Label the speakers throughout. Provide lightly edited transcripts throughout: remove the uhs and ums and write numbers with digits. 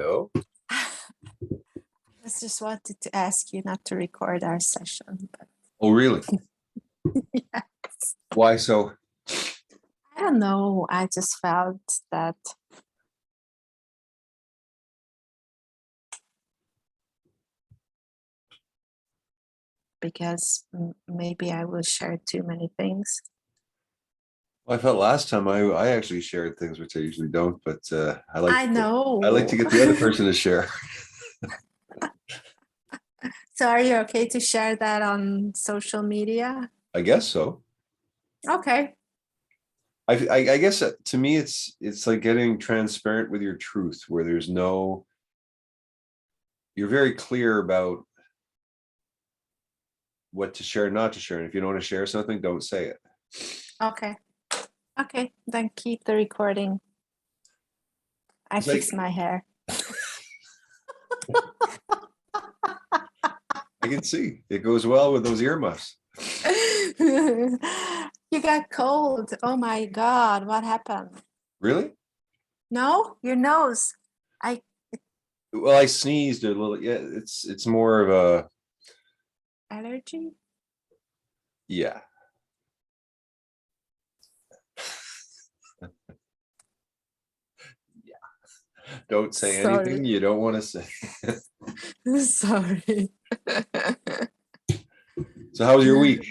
Speaker 1: Hello.
Speaker 2: I just wanted to ask you not to record our session. But
Speaker 1: Oh, really?
Speaker 2: yes.
Speaker 1: Why so?
Speaker 2: I don't know. I just felt that because maybe I will share too many things.
Speaker 1: Well, I felt last time I actually shared things which I usually don't, but I like to get the other person to share.
Speaker 2: So are you okay to share that on social media?
Speaker 1: I guess so.
Speaker 2: Okay.
Speaker 1: I guess to me it's like getting transparent with your truth, where there's no, you're very clear about what to share, not to share. And if you don't want to share something, don't say it.
Speaker 2: Okay. Okay, then keep the recording. I fixed my hair.
Speaker 1: I can see it goes well with those earmuffs.
Speaker 2: You got cold. Oh my God, what happened?
Speaker 1: Really?
Speaker 2: No, your nose.
Speaker 1: Well, I sneezed a little. Yeah, it's more of a
Speaker 2: allergy.
Speaker 1: Yeah. Yeah. Don't say anything you don't want to say.
Speaker 2: Sorry.
Speaker 1: So how was your week?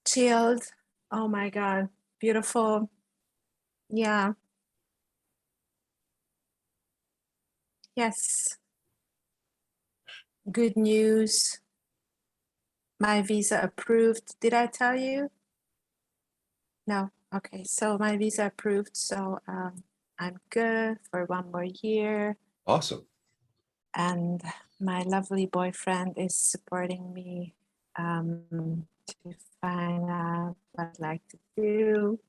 Speaker 2: Chilled. Oh my God. Beautiful. Yeah. Yes. Good news. My visa approved. Did I tell you? No. Okay. So my visa approved. So I'm good for 1 more year.
Speaker 1: Awesome.
Speaker 2: And my lovely boyfriend is supporting me to find out what I'd like to do.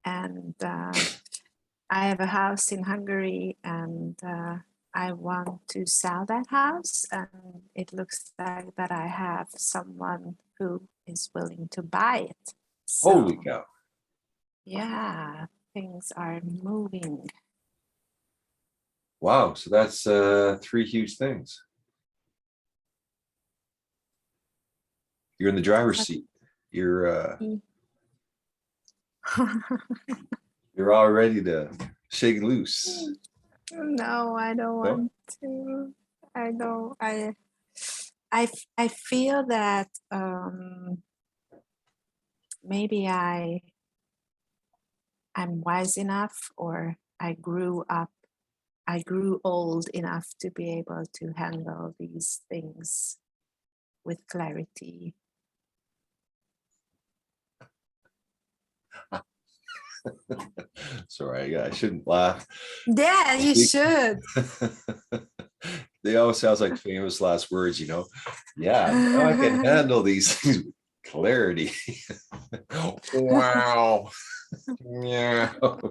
Speaker 2: And I have a house in Hungary, and I want to sell that house. And it looks like that I have someone who is willing to buy it. So,
Speaker 1: holy cow.
Speaker 2: Yeah, things are moving.
Speaker 1: Wow. So that's 3 huge things. You're in the driver's seat. You're you're all ready to shake loose.
Speaker 2: No, I don't want to. I know. I feel that maybe I'm wise enough, or I grew old enough to be able to handle these things with clarity.
Speaker 1: Sorry, I shouldn't laugh.
Speaker 2: Yeah, you should.
Speaker 1: They always sounds like famous last words, you know. Yeah, now I can handle these things with clarity. Wow. Yeah. But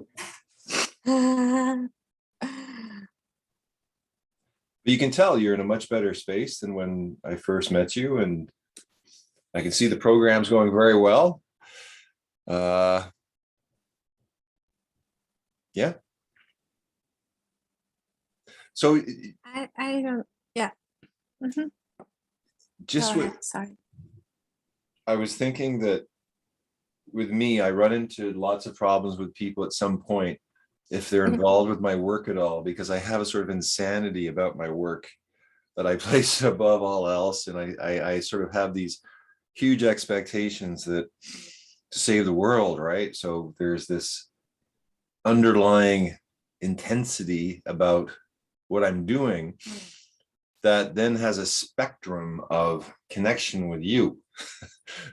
Speaker 1: you can tell you're in a much better space than when I first met you, and I can see the program's going very well. Yeah. So
Speaker 2: I don't. Yeah. Mm-hmm.
Speaker 1: Just what
Speaker 2: sorry.
Speaker 1: I was thinking that with me, I run into lots of problems with people at some point if they're involved with my work at all, because I have a sort of insanity about my work that I place above all else. And I sort of have these huge expectations that to save the world, right? So there's this underlying intensity about what I'm doing that then has a spectrum of connection with you.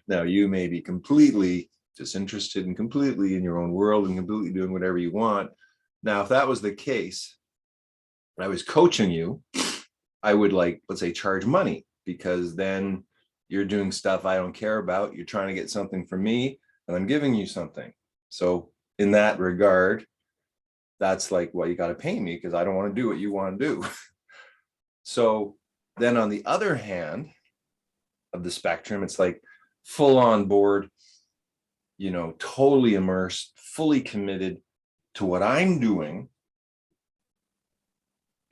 Speaker 1: Now, you may be completely disinterested and completely in your own world and completely doing whatever you want. Now, if that was the case, I was coaching you, I would, like, let's say, charge money, because then you're doing stuff I don't care about. You're trying to get something from me, and I'm giving you something. So in that regard, that's like, well, you got to pay me because I don't want to do what you want to do. So then on the other hand of the spectrum, it's like full on board, you know, totally immersed, fully committed, to what I'm doing.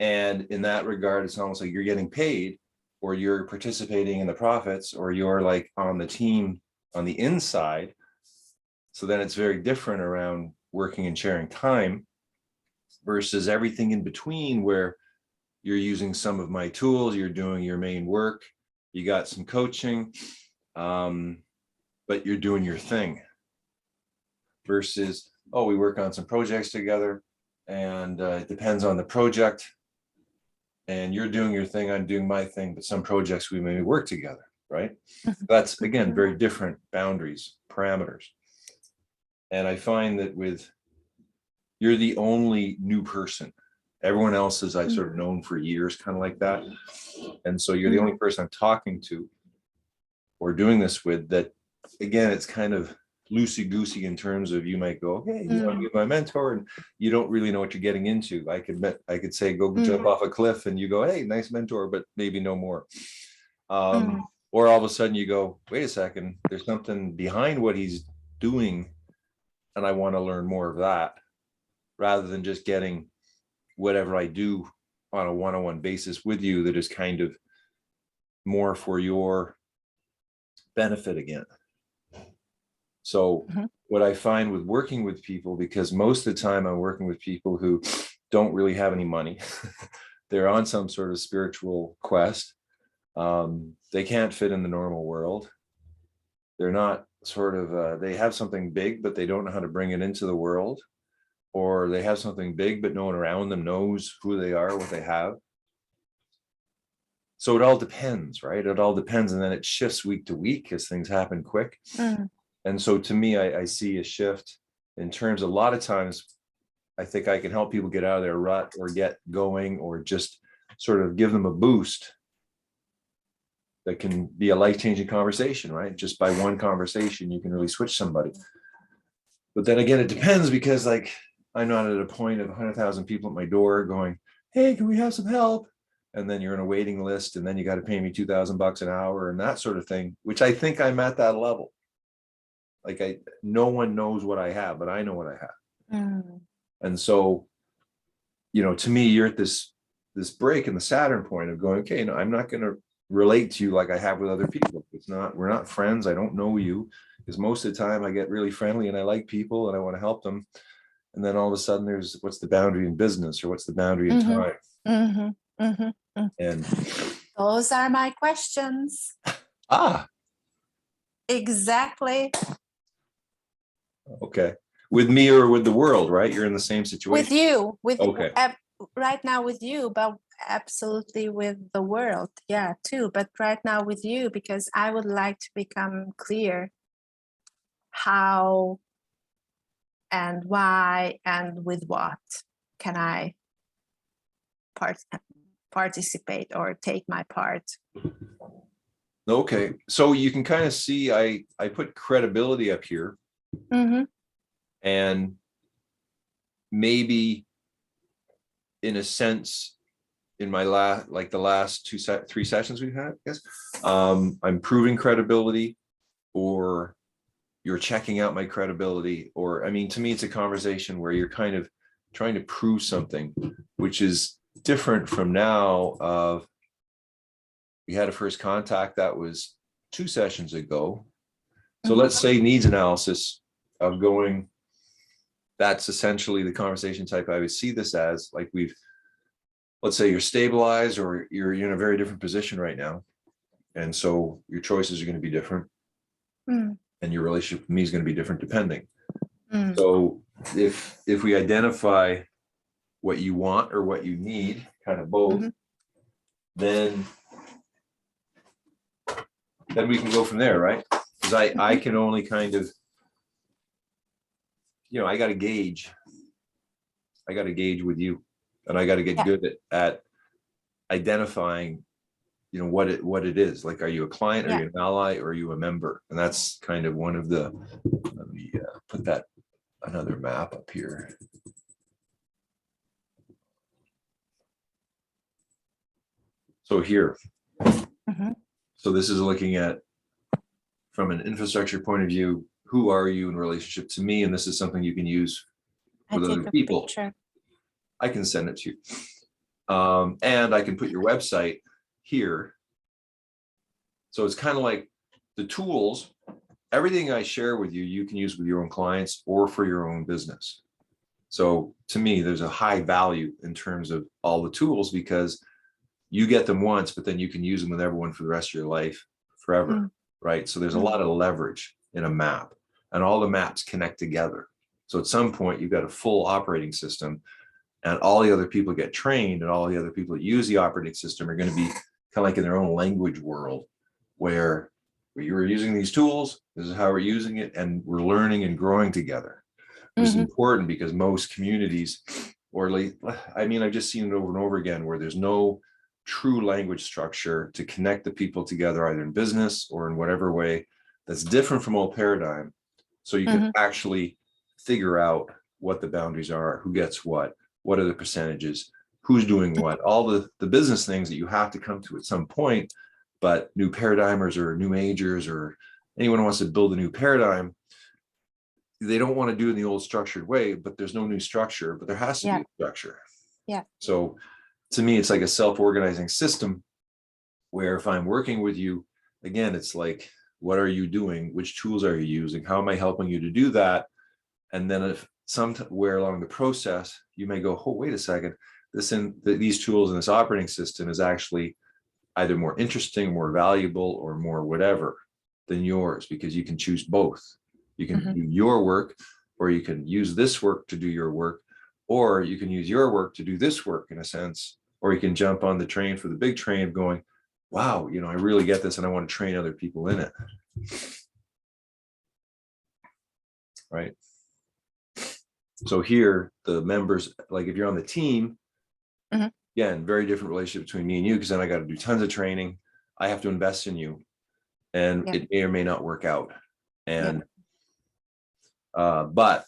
Speaker 1: And in that regard, it's almost like you're getting paid, or you're participating in the profits, or you're like on the team on the inside. So then it's very different around working and sharing time versus everything in between, where you're using some of my tools, you're doing your main work, you got some coaching, but you're doing your thing. Versus, oh, we work on some projects together, and it depends on the project. And you're doing your thing, I'm doing my thing, but some projects we may work together, right? That's, again, very different boundaries, parameters. And I find that you're the only new person. Everyone else is I've sort of known for years, kind of like that. And so you're the only person I'm talking to or doing this with that, again, it's kind of loosey-goosey in terms of, you might go, hey, you want to be my mentor, and you don't really know what you're getting into. I could say, go jump off a cliff, and you go, hey, nice mentor, but maybe no more. Or all of a sudden you go, wait a second, there's something behind what he's doing, and I want to learn more of that, rather than just getting whatever I do on a one-on-one basis with you that is kind of more for your benefit again. So what I find with working with people, because most of the time I'm working with people who don't really have any money, they're on some sort of spiritual quest. They can't fit in the normal world. They're not sort of, they have something big, but they don't know how to bring it into the world. Or they have something big, but no one around them knows who they are, what they have. So it all depends, right? It all depends. And then it shifts week to week as things happen quick. And so to me, I see a shift in terms, a lot of times, I think I can help people get out of their rut or get going, or just sort of give them a boost that can be a life-changing conversation, right? Just by one conversation, you can really switch somebody. But then again, it depends, because like, I'm not at a point of 100,000 people at my door going, hey, can we have some help? And then you're in a waiting list, and then you got to pay me $2,000 an hour and that sort of thing, which I think I'm at that level. Like, no one knows what I have, but I know what I have. And so, to me, you're at this break in the Saturn point of going, okay, no, I'm not going to relate to you like I have with other people. We're not friends. I don't know you, because most of the time I get really friendly and I like people and I want to help them. And then all of a sudden there's, what's the boundary in business, or what's the boundary in time? And
Speaker 2: those are my questions. Exactly.
Speaker 1: Okay. With me or with the world, right? You're in the same situation.
Speaker 2: With you,
Speaker 1: okay.
Speaker 2: Right now with you, but absolutely with the world, yeah, too. But right now with you, because I would like to become clear how and why and with what can I participate or take my part.
Speaker 1: Okay, so you can kind of see I put credibility up here, and maybe in a sense, in my the last three sessions we've had, I guess, I'm proving credibility, or you're checking out my credibility, or, I mean, to me, it's a conversation where you're kind of trying to prove something, which is different from now of, we had a first contact that was 2 sessions ago. So let's say needs analysis of going, that's essentially the conversation type I would see this as. Like, let's say you're stabilized, or you're in a very different position right now. And so your choices are going to be different. And your relationship with me is going to be different depending. So if we identify what you want or what you need, kind of both, then we can go from there, right? Because I can only kind of, I got to gauge with you, and I got to get good at identifying, what it is. Like, are you a client, are you an ally, or are you a member? And that's kind of one of the, let me put that another map up here. So here, so this is looking at, from an infrastructure point of view, who are you in relationship to me? And this is something you can use
Speaker 2: I
Speaker 1: with
Speaker 2: take
Speaker 1: other
Speaker 2: a
Speaker 1: people.
Speaker 2: picture.
Speaker 1: I can send it to you. And I can put your website here. So it's kind of like the tools, everything I share with you, you can use with your own clients or for your own business. So to me, there's a high value in terms of all the tools because you get them once, but then you can use them with everyone for the rest of your life forever, right? So there's a lot of leverage in a map and all the maps connect together. So at some point you've got a full operating system and all the other people get trained and all the other people that use the operating system are going to be kind of like in their own language world where you are using these tools, this is how we're using it, and we're learning and growing together. Which is important because most communities, or like, I mean, I've just seen it over and over again where there's no true language structure to connect the people together, either in business or in whatever way that's different from old paradigm. So you can actually figure out what the boundaries are, who gets what are the percentages, who's doing what, all the business things that you have to come to at some point. But new paradigmers or new agers or anyone who wants to build a new paradigm, they don't want to do it in the old structured way, but there's no new structure, but there has to be a structure.
Speaker 2: Yeah.
Speaker 1: So to me, it's like a self-organizing system where if I'm working with you, again, it's like, what are you doing? Which tools are you using? How am I helping you to do that? And then if somewhere along the process, you may go, oh, wait a second, these tools in this operating system is actually either more interesting, more valuable, or more whatever than yours, because you can choose both. You can do your work, or you can use this work to do your work, or you can use your work to do this work in a sense, or you can jump on the train for the big train of going, wow, I really get this and I want to train other people in it. Right. So here, the members, like if you're on the team, again, very different relationship between me and you, because then I got to do tons of training. I have to invest in you and it may or may not work out. And but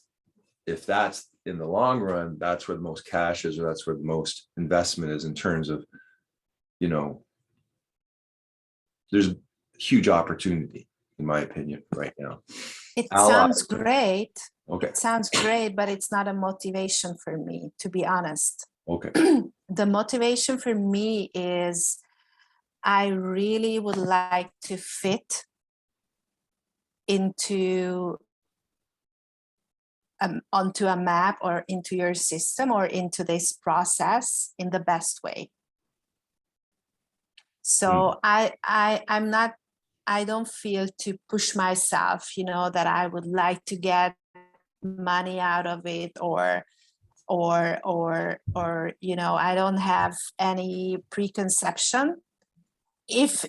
Speaker 1: if that's in the long run, that's where the most cash is, or that's where the most investment is in terms of, there's huge opportunity, in my opinion, right now.
Speaker 2: It sounds great.
Speaker 1: Okay.
Speaker 2: It sounds great, but it's not a motivation for me, to be honest.
Speaker 1: Okay.
Speaker 2: The motivation for me is I really would like to fit into onto a map or into your system or into this process in the best way. So I'm not, I don't feel to push myself, that I would like to get money out of it or I don't have any preconception if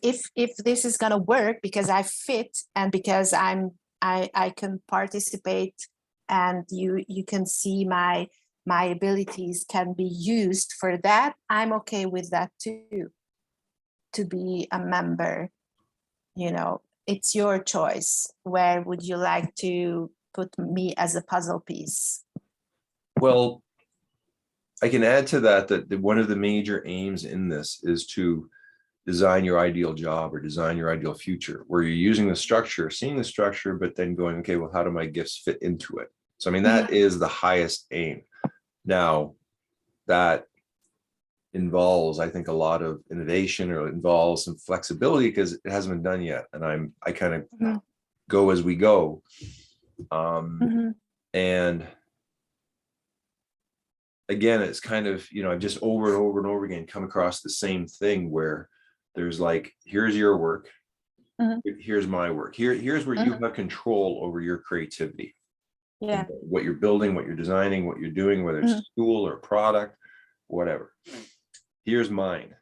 Speaker 2: this is going to work because I fit and because I can participate and you can see my abilities can be used for that. I'm okay with that too, to be a member. It's your choice. Where would you like to put me as a puzzle piece?
Speaker 1: Well, I can add to that one of the major aims in this is to design your ideal job or design your ideal future, where you're using the structure, seeing the structure, but then going, okay, well, how do my gifts fit into it? So, I mean, that is the highest aim. Now, that involves, I think, a lot of innovation, or it involves some flexibility because it hasn't been done yet. And I kind of go as we go. And again, it's kind of, I've just over and over and over again come across the same thing where there's like, here's your work, here's my work, here's where you have control over your creativity.
Speaker 2: Yeah.
Speaker 1: What you're building, what you're designing, what you're doing, whether it's a tool or product, whatever. Here's mine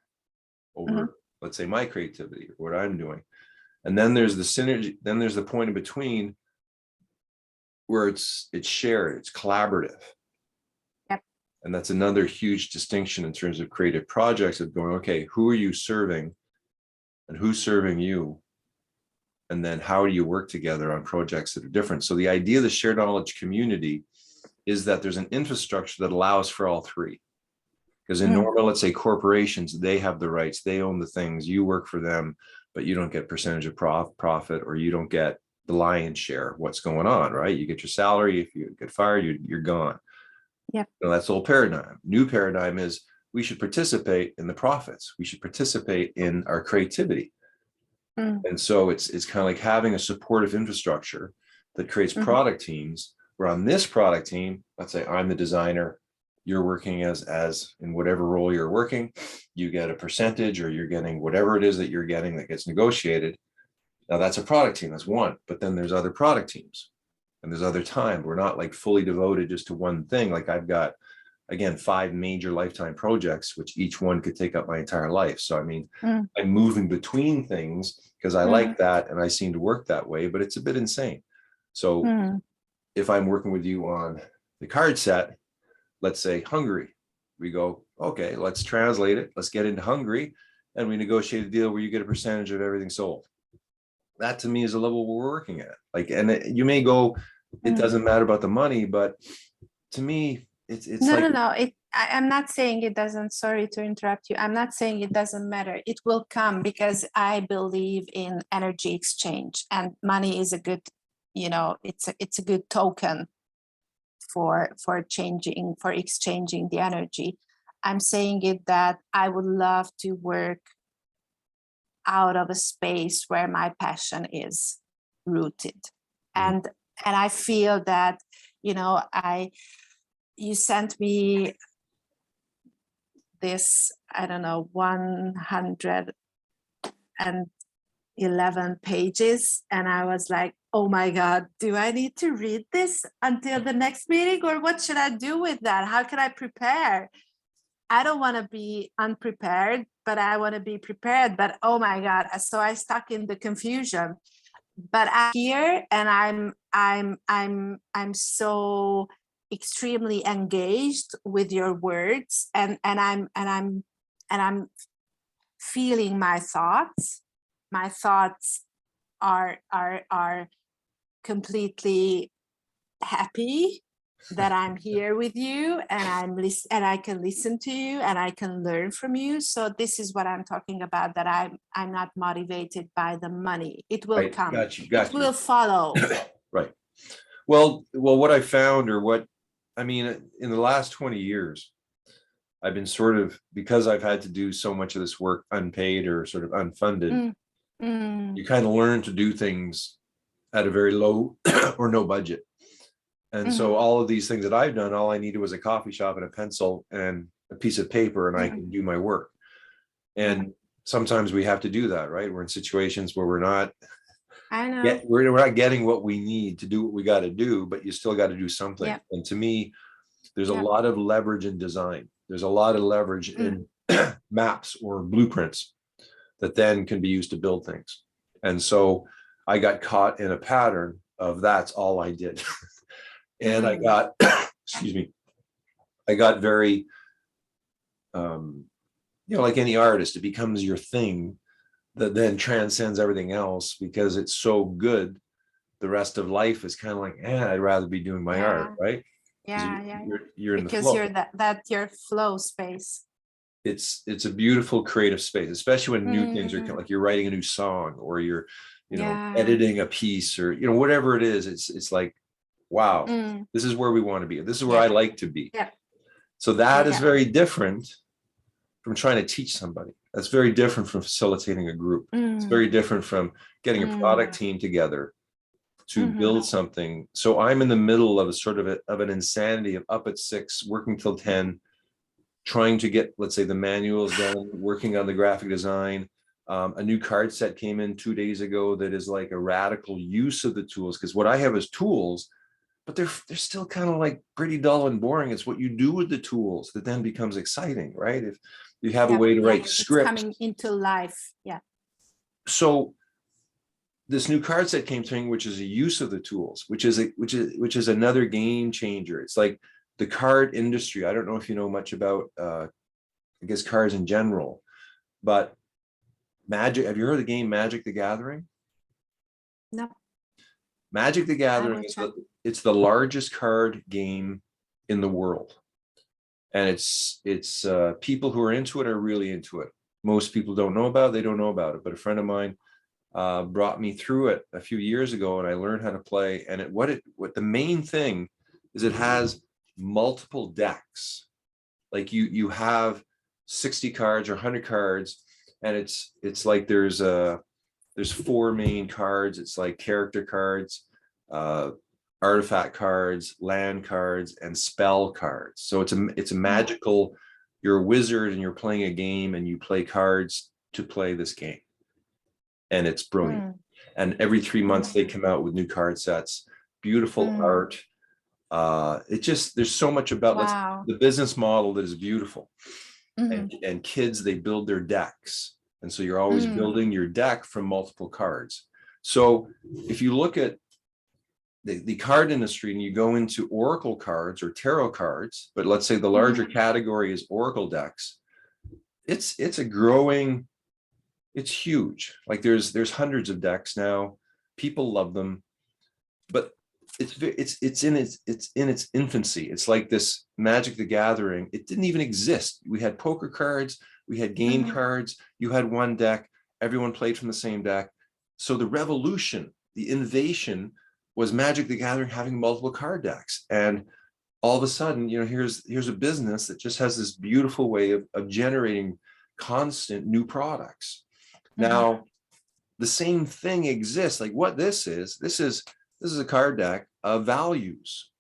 Speaker 1: over, let's say, my creativity or what I'm doing. And then there's the synergy, then there's the point in between where it's shared, it's collaborative. And that's another huge distinction in terms of creative projects of going, okay, who are you serving and who's serving you? And then how do you work together on projects that are different? So the idea of the shared knowledge community is that there's an infrastructure that allows for all three. Because in normal, let's say corporations, they have the rights, they own the things, you work for them, but you don't get percentage of profit, or you don't get the lion's share of what's going on, right? You get your salary. If you get fired, you're gone.
Speaker 2: Yep.
Speaker 1: That's the old paradigm. New paradigm is we should participate in the profits. We should participate in our creativity.
Speaker 2: Mm.
Speaker 1: And so it's kind of like having a supportive infrastructure that creates
Speaker 2: Mhm.
Speaker 1: product teams, where on this product team, let's say I'm the designer, you're working as in whatever role you're working, you get a percentage, or you're getting whatever it is that you're getting that gets negotiated. Now that's a product team, that's one, but then there's other product teams and there's other time. We're not like fully devoted just to one thing. Like I've got, again, 5 major lifetime projects, which each one could take up my entire life. So, I mean,
Speaker 2: Mm.
Speaker 1: I'm moving between things because I
Speaker 2: Mm.
Speaker 1: like that and I seem to work that way, but it's a bit insane. So
Speaker 2: Mm.
Speaker 1: if I'm working with you on the card set, let's say Hungary, we go, okay, let's translate it. Let's get into Hungary and we negotiate a deal where you get a percentage of everything sold. That to me is a level we're working at. Like, and you may go, it
Speaker 2: Mm.
Speaker 1: doesn't matter about the money, but to me, it's
Speaker 2: No,
Speaker 1: like,
Speaker 2: no, no. I'm not saying it doesn't. Sorry to interrupt you. I'm not saying it doesn't matter. It will come because I believe in energy exchange, and money is a good, it's a good token for changing, for exchanging the energy. I'm saying it that I would love to work out of a space where my passion is rooted,
Speaker 1: Mhm.
Speaker 2: and I feel that, I you sent me this, I don't know, 111 pages. And I was like, oh my God, do I need to read this until the next meeting? Or what should I do with that? How can I prepare? I don't want to be unprepared, but I want to be prepared. But oh my God. So I stuck in the confusion. But I'm here and I'm so extremely engaged with your words, and I'm feeling my thoughts. My thoughts are completely happy that I'm here with you, and and I can listen to you and I can learn from you. So this is what I'm talking about, that I'm not motivated by the money. It will
Speaker 1: right,
Speaker 2: come.
Speaker 1: got you,
Speaker 2: It
Speaker 1: got you.
Speaker 2: will follow.
Speaker 1: Right. Well, what I found, or what, I mean, in the last 20 years, I've been sort of, because I've had to do so much of this work unpaid or sort of unfunded,
Speaker 2: Mm, mm,
Speaker 1: you kind of learn to do things at a very low or no budget. And
Speaker 2: mhm,
Speaker 1: so all of these things that I've done, all I needed was a coffee shop and a pencil and a piece of paper, and I
Speaker 2: mm,
Speaker 1: can do my work.
Speaker 2: mm.
Speaker 1: And sometimes we have to do that, right? We're in situations where
Speaker 2: I know.
Speaker 1: we're not getting what we need to do what we got to do, but you still got to do something.
Speaker 2: Yep.
Speaker 1: And to me, there's a
Speaker 2: Yep.
Speaker 1: lot of leverage in design. There's a lot of leverage
Speaker 2: Mm,
Speaker 1: in maps or blueprints that then can be used to build things. And so I got caught in a pattern of that's all I did. And I
Speaker 2: mm.
Speaker 1: got, excuse me, I got very, um, like any artist, it becomes your thing that then transcends everything else because it's so good. The rest of life is kind of like, I'd rather be doing my art,
Speaker 2: Yeah.
Speaker 1: right? Because
Speaker 2: Yeah. Yeah. Yeah.
Speaker 1: you're in the
Speaker 2: Because
Speaker 1: flow.
Speaker 2: you're that your flow space.
Speaker 1: It's a beautiful creative space, especially when new things are
Speaker 2: Mm,
Speaker 1: like you're writing a new song, or you're,
Speaker 2: yeah.
Speaker 1: editing a piece, or whatever it is. It's like, wow,
Speaker 2: Mm,
Speaker 1: this is where we want to be. This is where I
Speaker 2: yep.
Speaker 1: like to be.
Speaker 2: Yep.
Speaker 1: So that is
Speaker 2: Yep.
Speaker 1: very different from trying to teach somebody. That's very different from facilitating a group. It's
Speaker 2: Mm,
Speaker 1: very different from getting a product
Speaker 2: mm,
Speaker 1: team together to
Speaker 2: mhm,
Speaker 1: build something. So I'm in the middle of a sort of an insanity of up at 6, working till 10, trying to get, let's say, the manuals done, working on the graphic design. A new card set came in 2 days ago that is like a radical use of the tools, because what I have is tools, but they're still kind of like pretty dull and boring. It's what you do with the tools that then becomes exciting, right? If you have a
Speaker 2: yep.
Speaker 1: way to
Speaker 2: Yeah.
Speaker 1: write
Speaker 2: It's
Speaker 1: scripts.
Speaker 2: coming into life. Yeah.
Speaker 1: So this new card set came to me, which is a use of the tools, which is another game changer. It's like the card industry. I don't know if you know much about I guess cards in general, but Magic. Have you heard of the game Magic the Gathering?
Speaker 2: No,
Speaker 1: Magic the
Speaker 2: I
Speaker 1: Gathering
Speaker 2: will
Speaker 1: is
Speaker 2: check.
Speaker 1: it's the largest card game in the world, and it's people who are into it are really into it. Most people don't know about it, they don't know about it, but a friend of mine brought me through it a few years ago, and I learned how to play. And what the main thing is, it has multiple decks. Like you have 60 cards or 100 cards, and it's like there's 4 main cards. It's like character cards, artifact cards, land cards, and spell cards. So it's a magical, you're a wizard and you're playing a game, and you play cards to play this game. And it's brilliant. And every 3 months they come out with new card sets, beautiful art. There's so much about the business model that is beautiful. And kids, they build their decks. And so you're always building your deck from multiple cards. So if you look at the card industry and you go into oracle cards or tarot cards, but let's say the larger category is oracle decks, it's a growing, it's huge. Like there's hundreds of decks now. People love them, but it's in its infancy. It's like this Magic the Gathering. It didn't even exist. We had poker cards, we had game cards. You had one deck, everyone played from the same deck. So the revolution, the innovation was Magic the Gathering having multiple card decks. And all of a sudden, here's a business that just has this beautiful way of generating constant new products. Now, the same thing exists. Like what this is a card deck of values,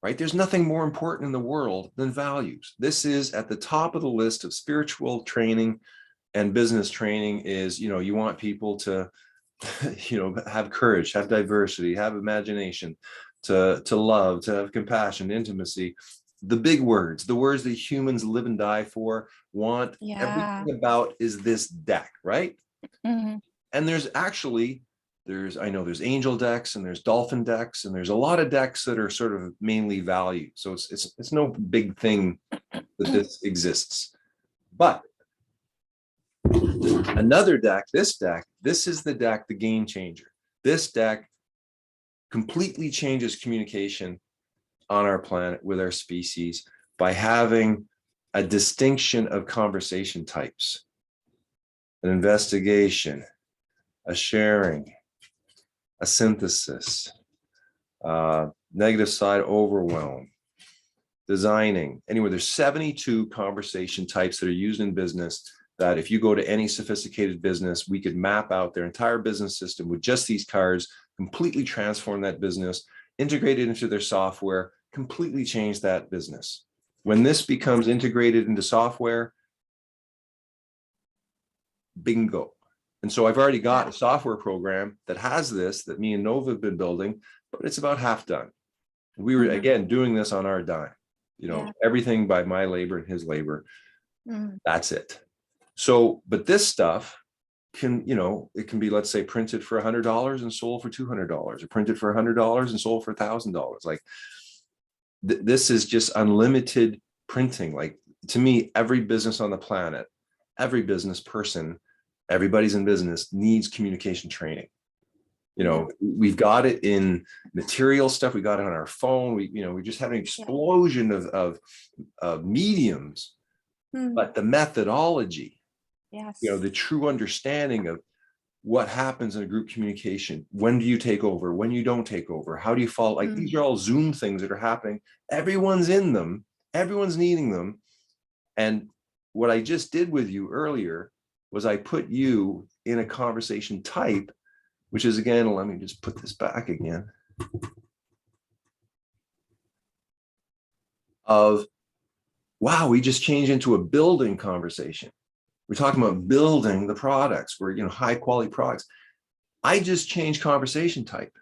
Speaker 1: right? There's nothing more important in the world than values. This is at the top of the list of spiritual training and business training. Is, you want people to, have courage, have diversity, have imagination, to love, to have compassion, intimacy, the big words, the words that humans live and die for, want. Everything about is this deck, right? And there's I know there's angel decks and there's dolphin decks, and there's a lot of decks that are sort of mainly value. So it's no big thing that this exists. But another deck, this is the deck, the game changer. This deck completely changes communication on our planet with our species by having a distinction of conversation types: an investigation, a sharing, a synthesis, negative side, overwhelm, designing. Anyway, there's 72 conversation types that are used in business, that if you go to any sophisticated business, we could map out their entire business system with just these cards, completely transform that business, integrate it into their software, completely change that business. When this becomes integrated into software, bingo. And so I've already got a software program that has this, that me and Nova have been building, but it's about half done. We were, again, doing this on our dime, everything by my labor and his labor. That's it. So, but this stuff can, it can be, let's say, printed for $100 and sold for $200, or printed for $100 and sold for $1,000. Like this is just unlimited printing. Like, to me, every business on the planet, every business person, everybody's in business needs communication training. We've got it in material stuff. We got it on our phone. We just had an explosion of mediums, but the methodology, the true understanding of what happens in a group communication. When do you take over? When you don't take over? How do you follow? Like these are all Zoom things that are happening. Everyone's in them. Everyone's needing them. And what I just did with you earlier was I put you in a conversation type, which is, again, let me just put this back again, of, wow, we just changed into a building conversation. We're talking about building the products. We're, high quality products. I just changed conversation type.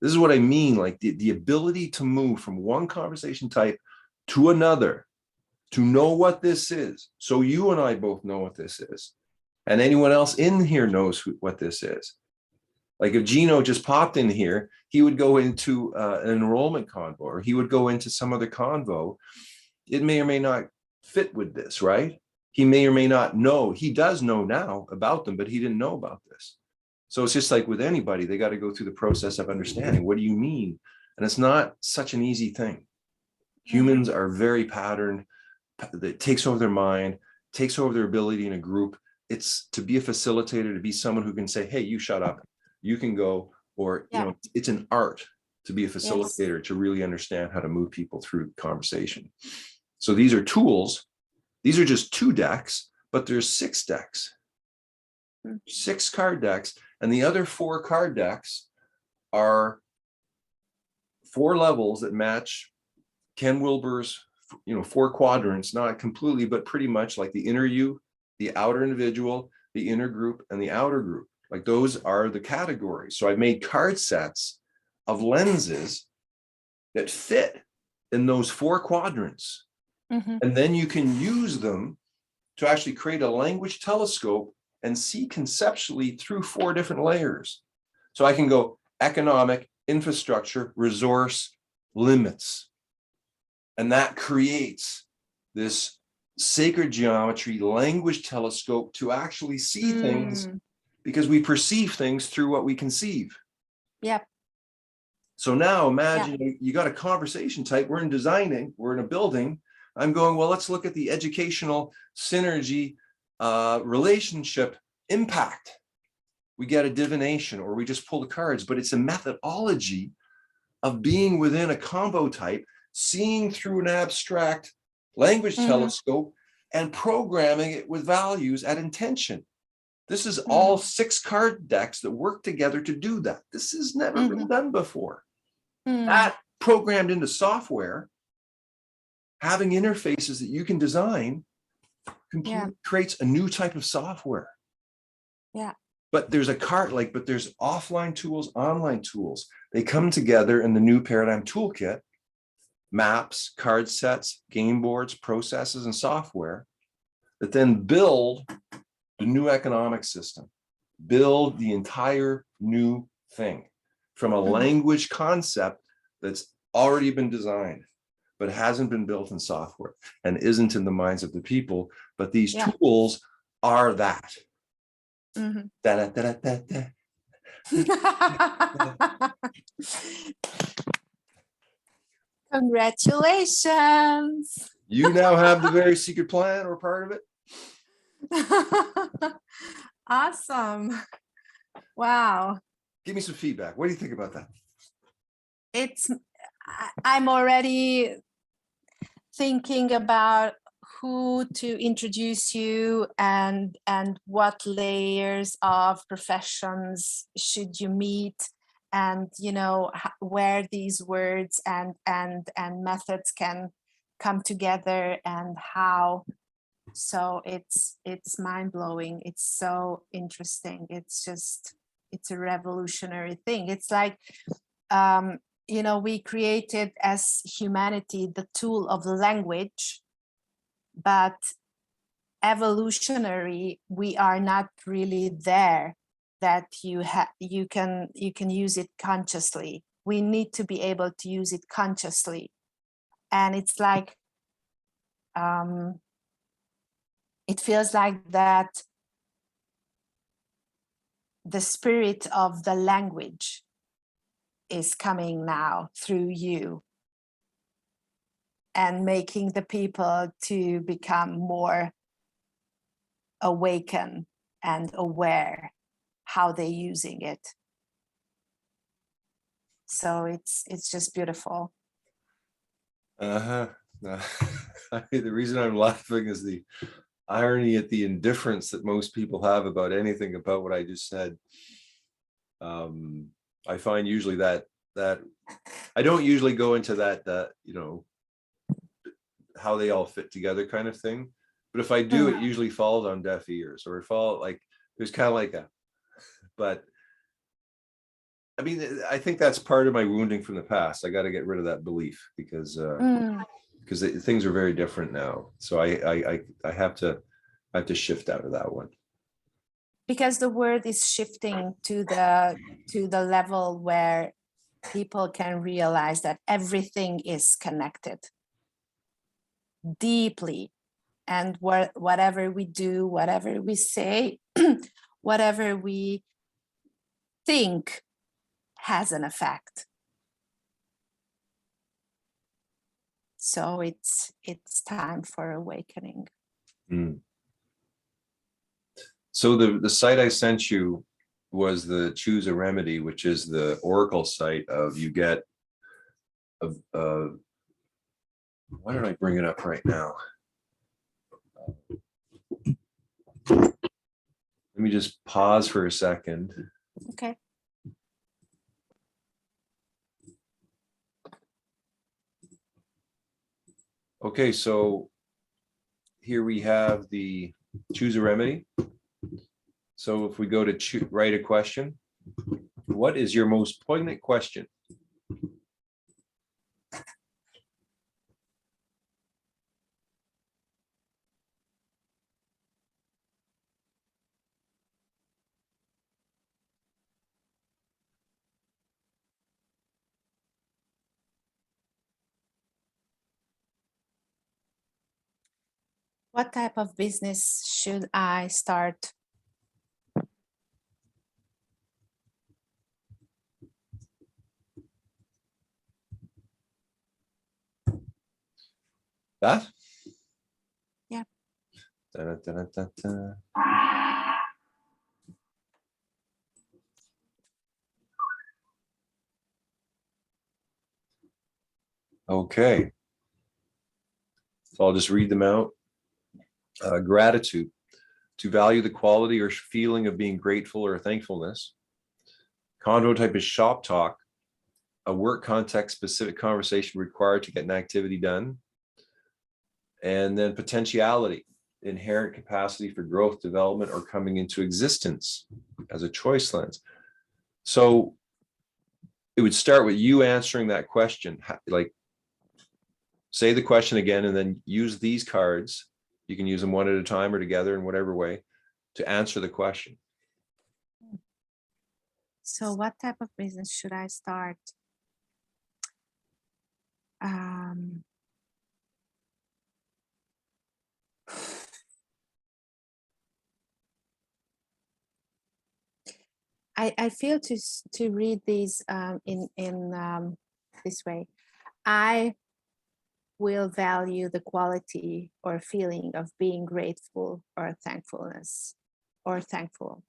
Speaker 1: This is what I mean, like the ability to move from one conversation type to another, to know what this is. So you and I both know what this is. And anyone else in here knows what this is. Like if Gino just popped in here, he would go into an enrollment convo, or he would go into some other convo. It may or may not fit with this, right? He may or may not know. He does know now about them, but he didn't know about this. So it's just like with anybody, they got to go through the process of understanding, what do you mean? And it's not such an easy thing. Humans are very patterned. It takes over their mind, takes over their ability in a group. It's to be a facilitator, to be someone who can say, hey, you shut up, you can go, or, it's an art to be a
Speaker 2: Yes.
Speaker 1: facilitator, to really understand how to move people through conversation. So these are tools. These are just 2 decks, but there's 6 decks, 6 card decks. And the other 4 card decks are 4 levels that match Ken Wilber's, 4 quadrants, not completely, but pretty much like the inner you, the outer individual, the inner group, and the outer group. Like those are the categories. So I've made card sets of lenses that fit in those 4 quadrants. And then you can use them to actually create a language telescope and see conceptually through 4 different layers. So I can go economic, infrastructure, resource, limits. And that creates this sacred geometry language telescope to actually see things, because we perceive things through what we conceive.
Speaker 2: Yep.
Speaker 1: So now imagine you got a conversation type, we're in designing, we're in a building. I'm going, well, let's look at the educational synergy relationship impact. We get a divination, or we just pull the cards, but it's a methodology of being within a combo type, seeing through an abstract language telescope and programming it with values at intention. This is all 6 card decks that work together to do that. This has never been done before. That programmed into software, having interfaces that you can design, completely creates a new type of software.
Speaker 2: Yeah.
Speaker 1: But there's but there's offline tools, online tools. They come together in the new paradigm toolkit, maps, card sets, game boards, processes, and software that then build the new economic system, build the entire new thing from a language concept that's already been designed, but hasn't been built in software and isn't in the minds of the people. But these tools are that. Da-da-da-da-da.
Speaker 2: Congratulations.
Speaker 1: You now have the very secret plan or part of it.
Speaker 2: Awesome. Wow.
Speaker 1: Give me some feedback. What do you think about that?
Speaker 2: I'm already thinking about who to introduce you and what layers of professions should you meet, and where these words and methods can come together, and how. So it's mind-blowing. It's so interesting. It's a revolutionary thing. It's like we created as humanity the tool of the language, but evolutionary, we are not really there that you can use it consciously. We need to be able to use it consciously. And it's like it feels like that the spirit of the language is coming now through you and making the people to become more awakened and aware how they're using it. So it's just beautiful.
Speaker 1: I mean, the reason I'm laughing is the irony at the indifference that most people have about anything about what I just said. I find usually that I don't usually go into that how they all fit together kind of thing. But if I do, it usually falls on deaf ears, or there's kind of like a, but I mean, I think that's part of my wounding from the past. I got to get rid of that belief because things are very different now. So I have to shift out of that one.
Speaker 2: Because the word is shifting to the level where people can realize that everything is connected deeply, and whatever we do, whatever we say, whatever we think has an effect. So it's time for awakening.
Speaker 1: So the site I sent you was the Choose a Remedy, which is the Oracle site of you get of why don't I bring it up right now? Let me just pause for a second.
Speaker 2: Okay.
Speaker 1: Okay, so here we have the choose a remedy. So if we go to write a question, what is your most poignant question?
Speaker 2: What type of business should I start?
Speaker 1: That?
Speaker 2: Yeah.
Speaker 1: Da-da-da-da-da-da. Okay. So I'll just read them out. Gratitude, to value the quality or feeling of being grateful or thankfulness. Convo type is shop talk, a work context specific conversation required to get an activity done. And then potentiality, inherent capacity for growth, development, or coming into existence as a choice lens. So it would start with you answering that question, like say the question again, and then use these cards. You can use them one at a time or together in whatever way to answer the question.
Speaker 2: So what type of business should I start? I feel to read these in this way. I will value the quality or feeling of being grateful or thankfulness or thankful.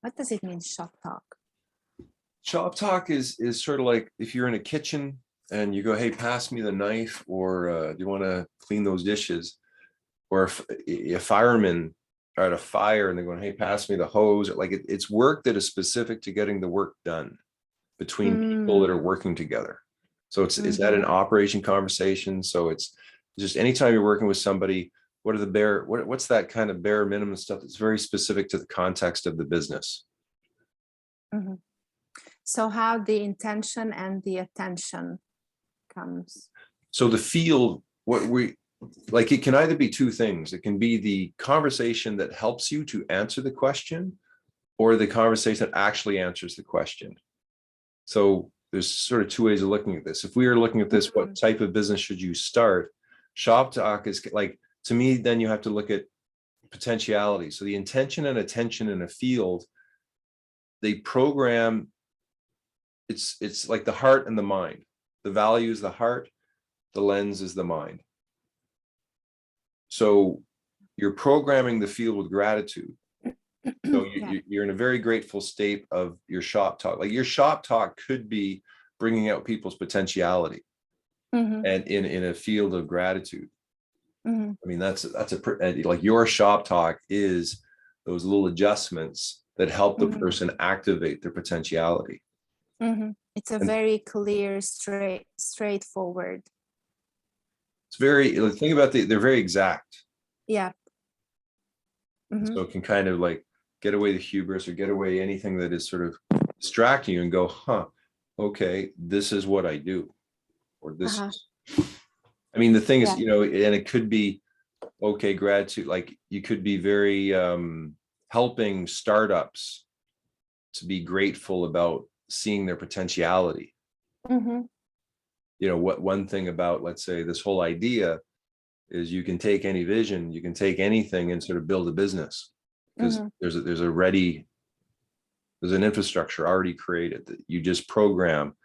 Speaker 2: What does it mean, shop talk?
Speaker 1: Shop talk is sort of like if you're in a kitchen and you go, hey, pass me the knife, or do you want to clean those dishes? Or if a fireman are at a fire and they're going, hey, pass me the hose. Like it's work that is specific to getting the work done between people that are working together. So it's at an operation conversation. So it's just anytime you're working with somebody, what are the what's that kind of bare minimum stuff that's very specific to the context of the business?
Speaker 2: Mm-hmm. So how the intention and the attention comes? So
Speaker 1: the field, what we like, it can either be two things. It can be the conversation that helps you to answer the question, or the conversation that actually answers the question. So there's sort of two ways of looking at this. If we are looking at this, what type of business should you start? Shop talk is like, to me, then you have to look at potentiality. So the intention and attention in a field, they program, it's like the heart and the mind. The value is the heart, the lens is the mind. So you're programming the field with gratitude. So you're in a very grateful state of your shop talk. Like your shop talk could be bringing out people's potentiality, and in a field of gratitude. I mean, that's like your shop talk is those little adjustments that help the person activate their potentiality.
Speaker 2: It's a very clear, straightforward.
Speaker 1: It's very, the thing about they're very exact.
Speaker 2: Yeah.
Speaker 1: So it can kind of like get away the hubris or get away anything that is sort of distracting you and go, huh, okay, this is what I do. Or this is, I mean, the thing is, you know, and it could be, okay, gratitude, like you could be very helping startups to be grateful about seeing their potentiality. You know, what one thing about, let's say, this whole idea is you can take any vision, you can take anything and sort of build a business, because there's a ready There's an infrastructure already created that you just program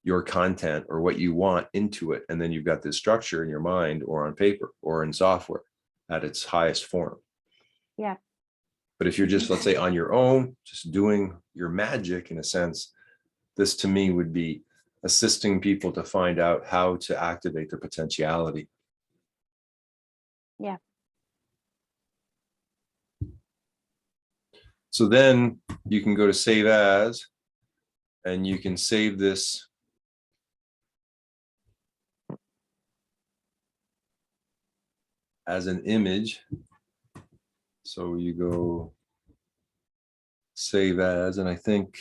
Speaker 1: your content or what you want into it. And then you've got this structure in your mind or on paper or in software at its highest form.
Speaker 2: Yeah.
Speaker 1: But if you're just, let's say, on your own, just doing your magic in a sense, this to me would be assisting people to find out how to activate their potentiality.
Speaker 2: Yeah.
Speaker 1: So then you can go to save as, and you can save this as an image. So you go save as, and I think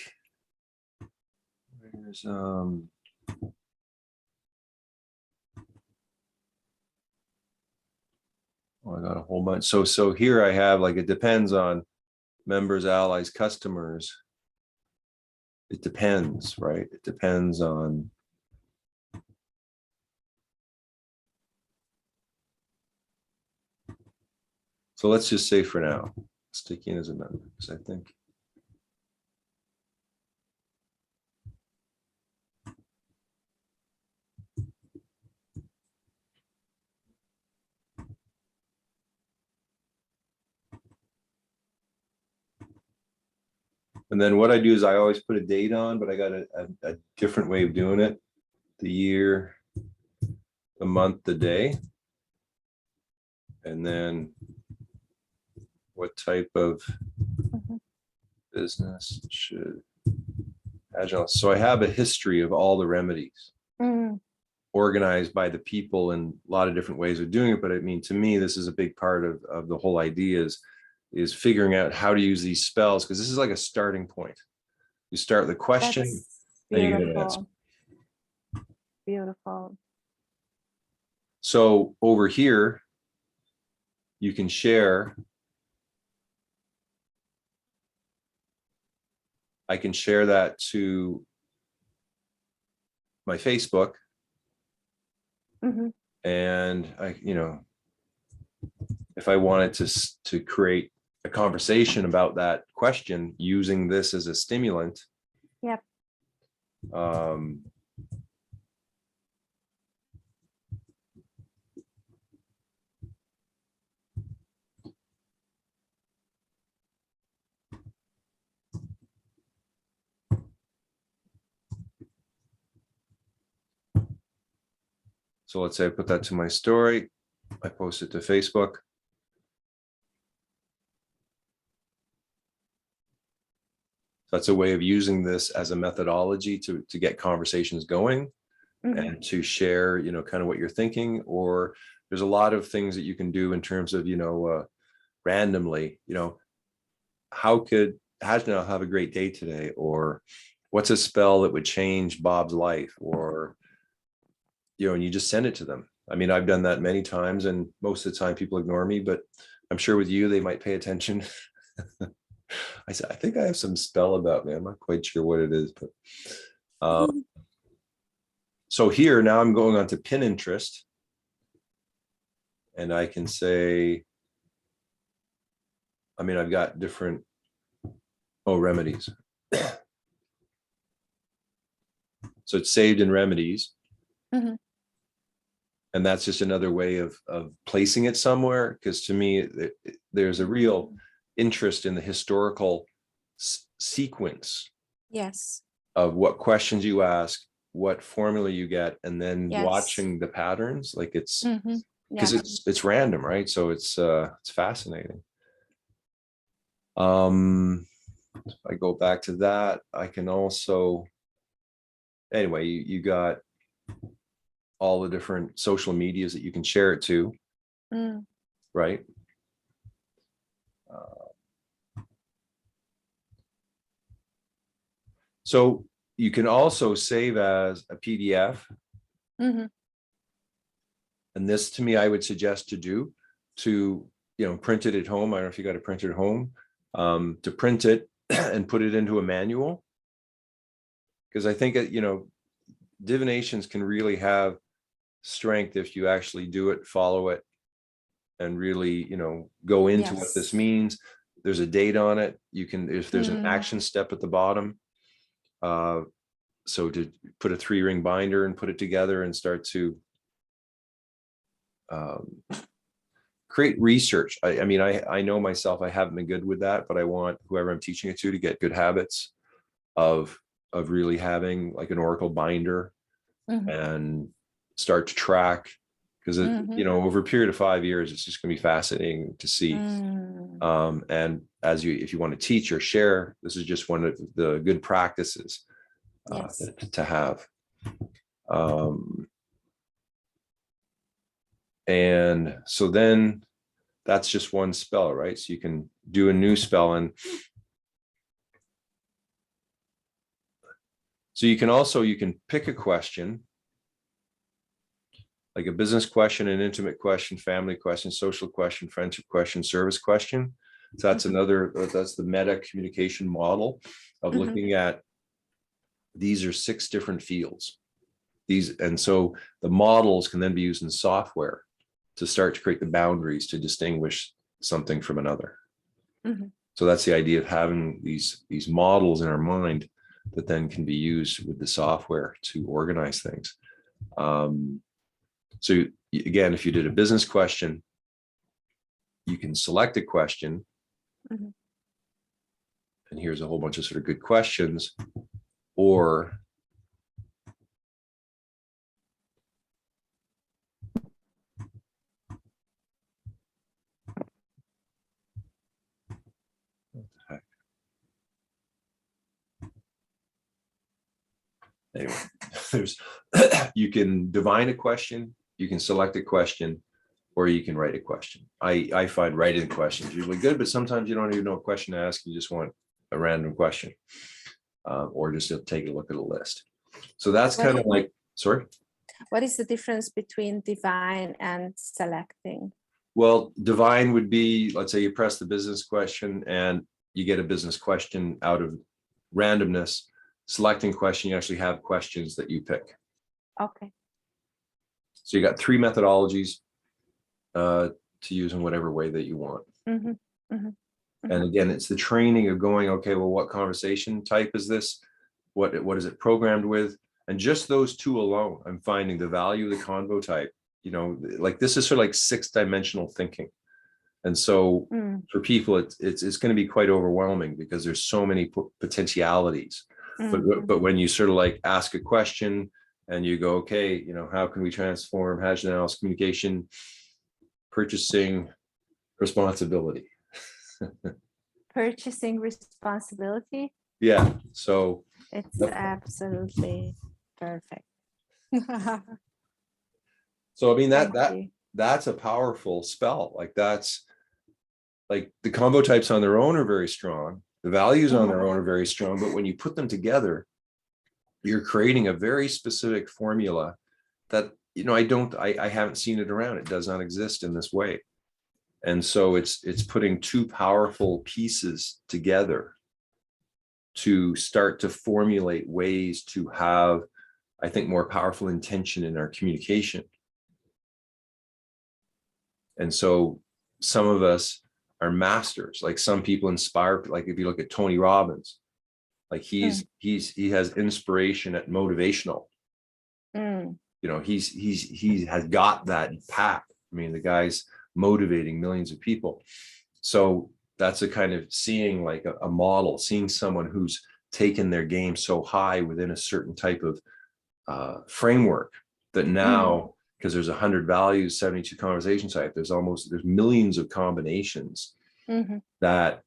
Speaker 1: there's oh, I got a whole bunch. So here I have, like, it depends on members, allies, customers. It depends, right? It depends on. So let's just say for now, stick in as a member, because I think. And then what I do is I always put a date on, but I got a different way of doing it. The year, the month, the day. And then what type of business should Hajnal. So I have a history of all the remedies organized by the people in a lot of different ways of doing it. But I mean, to me, this is a big part of the whole idea is figuring out how to use these spells, because this is like a starting point. You start with a question, and you get an answer.
Speaker 2: Beautiful.
Speaker 1: So over here, you can share. I can share that to my Facebook. And I, if I wanted to create a conversation about that question using this as a stimulant.
Speaker 2: Yep.
Speaker 1: So let's say I put that to my story. I post it to Facebook. That's a way of using this as a methodology to get conversations going and to share, kind of what you're thinking. Or there's a lot of things that you can do in terms of, randomly, how could Hajnal have a great day today? Or what's a spell that would change Bob's life? Or, and you just send it to them. I mean, I've done that many times, and most of the time people ignore me, but I'm sure with you, they might pay attention. I said, I think I have some spell about me. I'm not quite sure what it is, but so here now I'm going on to pin interest, and I can say, I mean, I've got different remedies. So it's saved in remedies. And that's just another way of placing it somewhere, because to me, there's a real interest in the historical sequence.
Speaker 2: Yes.
Speaker 1: Of what questions you ask, what formula you get, and then watching the patterns. Like it's because it's random, right? So it's fascinating. If I go back to that, I can also, anyway, you got all the different social medias that you can share it to, right? So you can also save as a PDF. And this, to me, I would suggest to print it at home. I don't know if you got to print it at home, to print it and put it into a manual. Because I think, divinations can really have strength if you actually do it, follow it, and really, go into what this means. there's a date on it. You can, if there's an
Speaker 2: Mm.
Speaker 1: action step at the bottom. So to put a 3-ring binder and put it together and start to create research. I mean, I know myself, I haven't been good with that, but I want whoever I'm teaching it to get good habits of really having like an Oracle binder and start to track, because you know, over a period of 5 years, it's just going to be fascinating to see. And as if you want to teach or share, this is just one of the good practices to have. And so then that's just one spell, right? So you can do a new spell. And so you can pick a question, like a business question, an intimate question, family question, social question, friendship question, service question. So that's that's the meta communication model of looking at, these are 6 different fields. And so the models can then be used in software to start to create the boundaries to distinguish something from another. So that's the idea of having these models in our mind that then can be used with the software to organize things. So again, if you did a business question, you can select a question. And here's a whole bunch of sort of good questions. Or anyway, there's you can divine a question, you can select a question, or you can write a question. I find writing the question is usually good, but sometimes you don't even know a question to ask. You just want a random question, or just to take a look at a list. So that's kind of like, sorry?
Speaker 2: What is the difference between divine and selecting?
Speaker 1: Well, divine would be, let's say you press the business question and you get a business question out of randomness. Selecting question, you actually have questions that you pick.
Speaker 2: Okay.
Speaker 1: So you got 3 methodologies to use in whatever way that you want. And again, it's the training of going, okay, well, what conversation type is this? What is it programmed with? And just those 2 alone, I'm finding the value of the convo type, you know, like this is sort of like 6-dimensional thinking. And so for people, it's going to be quite overwhelming because there's so many potentialities. But when you sort of like ask a question and you go, okay, you know, how can we transform Hajnal's communication, purchasing responsibility?
Speaker 2: Purchasing responsibility?
Speaker 1: Yeah. So
Speaker 2: it's absolutely perfect.
Speaker 1: So I mean, that's a powerful spell. Like that's like the combo types on their own are very strong. The values on their own are very strong, but when you put them together, you're creating a very specific formula that, you know, I haven't seen it around. It does not exist in this way. And so it's putting 2 powerful pieces together to start to formulate ways to have, I think, more powerful intention in our communication. And so some of us are masters, like some people inspire, like if you look at Tony Robbins, like he has inspiration at motivational. You know, he has got that pack. I mean, the guy's motivating millions of people. So that's a kind of seeing like a model, seeing someone who's taken their game so high within a certain type of framework that now, because there's 100 values, 72 conversation type, there's millions of combinations that,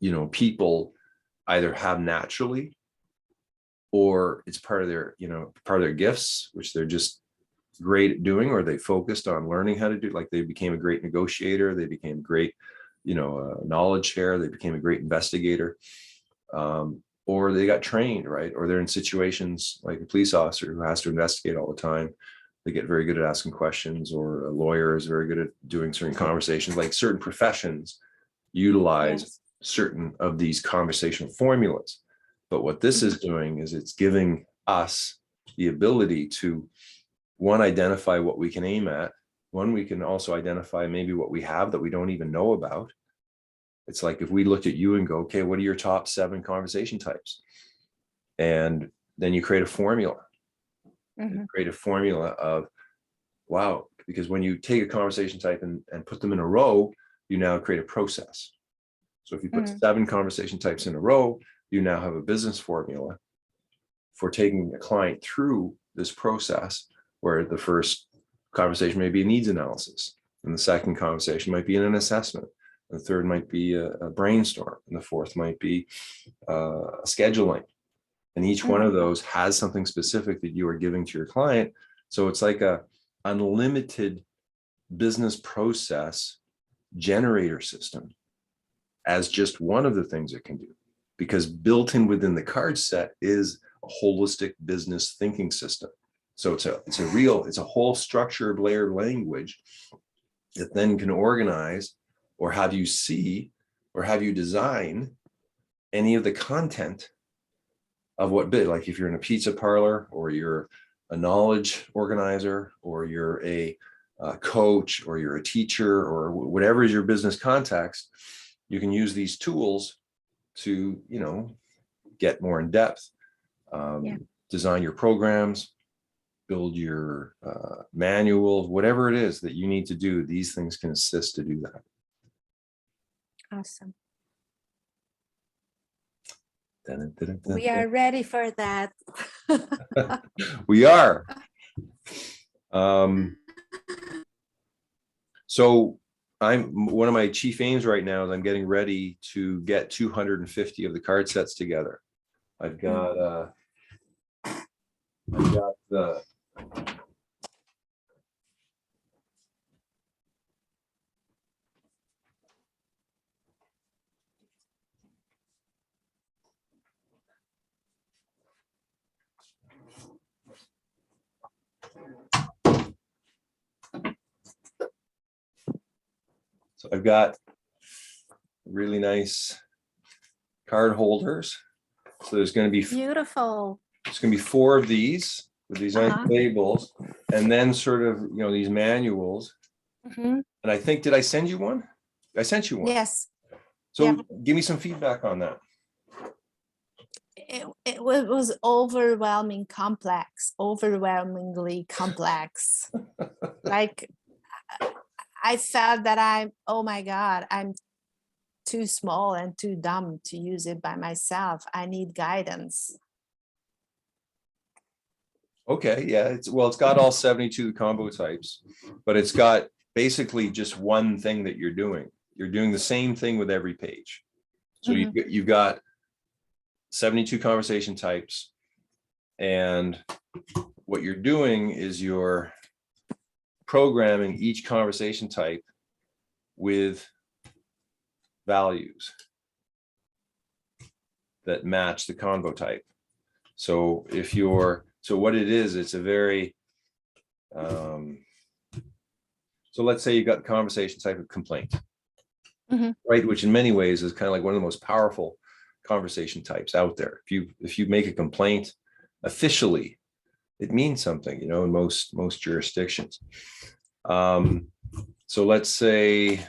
Speaker 1: you know, people either have naturally, or it's part of their, you know, part of their gifts, which they're just great at doing, or they focused on learning how to do, like they became a great negotiator, they became great, you know, knowledge share, they became a great investigator, or they got trained, right? Or they're in situations like a police officer who has to investigate all the time. They get very good at asking questions, or a lawyer is very good at doing certain conversations. Like certain professions utilize certain of these conversational formulas. But what this is doing is it's giving us the ability to, one, identify what we can aim at. One, we can also identify maybe what we have that we don't even know about. It's like if we looked at you and go, okay, what are your top 7 conversation types? And then you create a formula.
Speaker 2: Mhm.
Speaker 1: Create a formula of, wow, because when you take a conversation type and put them in a row, you now create a process. So if you put 7 conversation types in a row, you now have a business formula for taking a client through this process, where the first conversation may be a needs analysis, and the second conversation might be an assessment, the third might be a brainstorm, and the fourth might be scheduling. And each one of those has something specific that you are giving to your client. So it's like a unlimited business process generator system as just one of the things it can do, because built in within the card set is a holistic business thinking system. So it's a whole structured layered language that then can organize or have you see or have you design any of the content of what bit. Like if you're in a pizza parlor, or you're a knowledge organizer, or you're a coach, or you're a teacher, or whatever is your business context, you can use these tools to, get more in depth, design your programs, build your manuals, whatever it is that you need to do. These things can assist to do that.
Speaker 2: Awesome.
Speaker 1: Dun, dun, dun,
Speaker 2: We are ready for that.
Speaker 1: We are. So one of my chief aims right now is I'm getting ready to get 250 of the card sets together. I've got the So I've got really nice card holders. So there's going to be
Speaker 2: Beautiful.
Speaker 1: It's going to be 4 of these with these nice labels, and then sort of these manuals. And I think, did I send you one? I sent you one.
Speaker 2: Yes.
Speaker 1: So give me some feedback on that.
Speaker 2: It was overwhelmingly complex. Like I felt that oh my God, I'm too small and too dumb to use it by myself. I need guidance.
Speaker 1: Okay, yeah, it's got all 72 combo types, but it's got basically just one thing that you're doing. You're doing the same thing with every page. So you've got 72 conversation types, and what you're doing is you're programming each conversation type with values that match the convo type. So what it is, it's a very, so let's say you got the conversation type of complaint, right? Which in many ways is kind of like one of the most powerful conversation types out there. If you make a complaint officially, it means something, in most jurisdictions. So let's say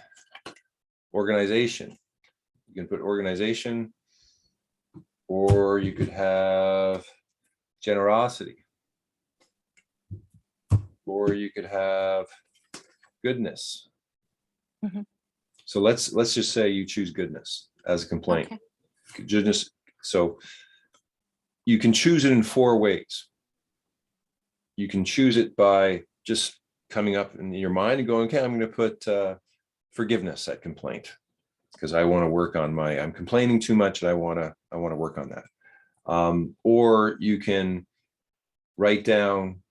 Speaker 1: organization. You can put organization, or you could have generosity, or you could have goodness. So let's just say you choose goodness as a complaint. Okay. Goodness. So you can choose it in 4 ways. You can choose it by just coming up in your mind and going, okay, I'm going to put forgiveness at complaint, because I want to work on I'm complaining too much, and I want to work on that. Or you can write down,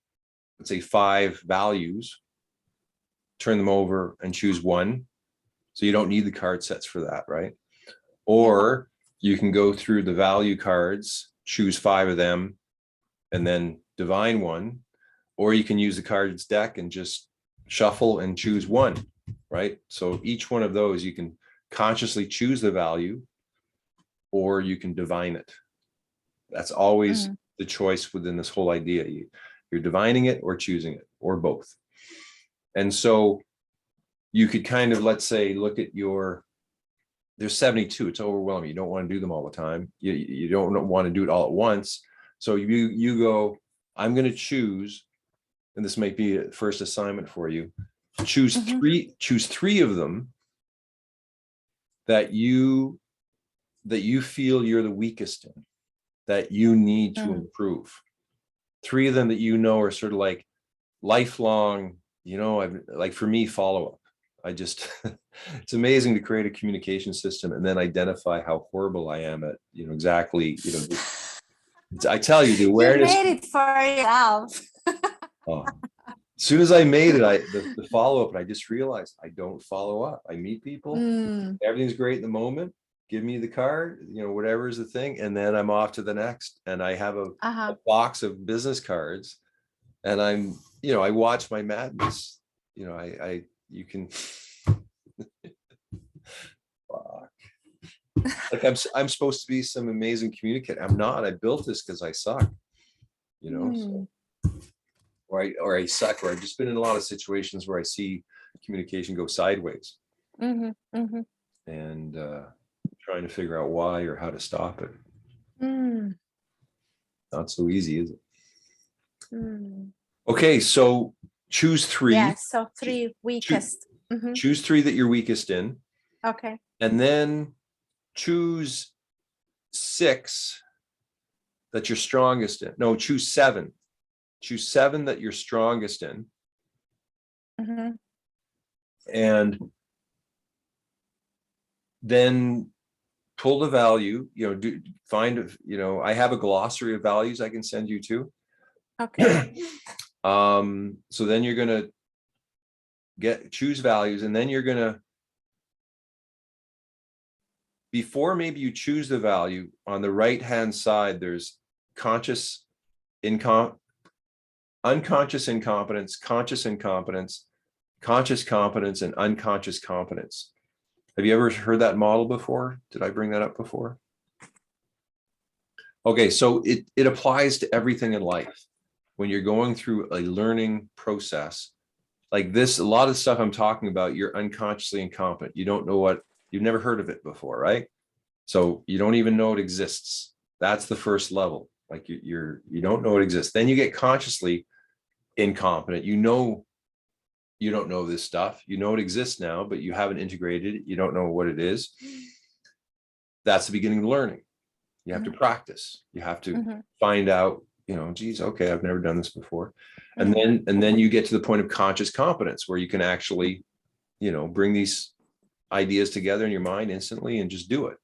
Speaker 1: let's say 5 values, turn them over and choose one. So you don't need the card sets for that, right? Or you can go through the value cards, choose 5 of them, and then divine one. Or you can use the cards deck and just shuffle and choose one, right? So each one of those, you can consciously choose the value, or you can divine it. That's always the choice within this whole idea. You're divining it or choosing it, or both. And so you could kind of, let's say, look at your there's 72. It's overwhelming. You don't want to do them all the time. You don't want to do it all at once. So you go, I'm going to choose, and this might be a first assignment for you. Choose three of them that you feel you're the weakest in, that you need to improve. 3 of them that you know are sort of like lifelong, like for me, follow-up. I just, it's amazing to create a communication system and then identify how horrible I am at, exactly, I tell you, the awareness.
Speaker 2: You made it for yourself.
Speaker 1: Oh, as soon as I made it, the follow-up, and I just realized I don't follow up. I meet people, everything's great in the moment. Give me the card, whatever is the thing, and then I'm off to the next. And I have a box of business cards, and I watch my madness. You can. Like I'm supposed to be some amazing communicator. I'm not. I built this because I suck. So, or I suck, or I've just been in a lot of situations where I see communication go sideways. And trying to figure out why or how to stop it. Not so easy, is it? Okay, so choose 3.
Speaker 2: Yeah, so 3 weakest.
Speaker 1: Choose 3 that you're weakest in.
Speaker 2: Okay.
Speaker 1: And then choose 6 that you're strongest in. No, choose 7. Choose 7 that you're strongest in. And then pull the value, I have a glossary of values I can send you to.
Speaker 2: Okay.
Speaker 1: So then you're going to choose values, and then you're going to, before maybe you choose the value, on the right hand side there's unconscious incompetence, conscious incompetence, conscious competence, and unconscious competence. Have you ever heard that model before? Did I bring that up before? Okay, so it applies to everything in life. When you're going through a learning process like this, a lot of stuff I'm talking about, you're unconsciously incompetent. You don't know you've never heard of it before, right? So you don't even know it exists. That's the first level. Like you don't know it exists. Then you get consciously incompetent. You don't know this stuff. You know it exists now, but you haven't integrated it. You don't know what it is. That's the beginning of learning. You have to practice. You have to find out, geez, okay, I've never done this before. And then you get to the point of conscious competence where you can actually, bring these ideas together in your mind instantly and just do it.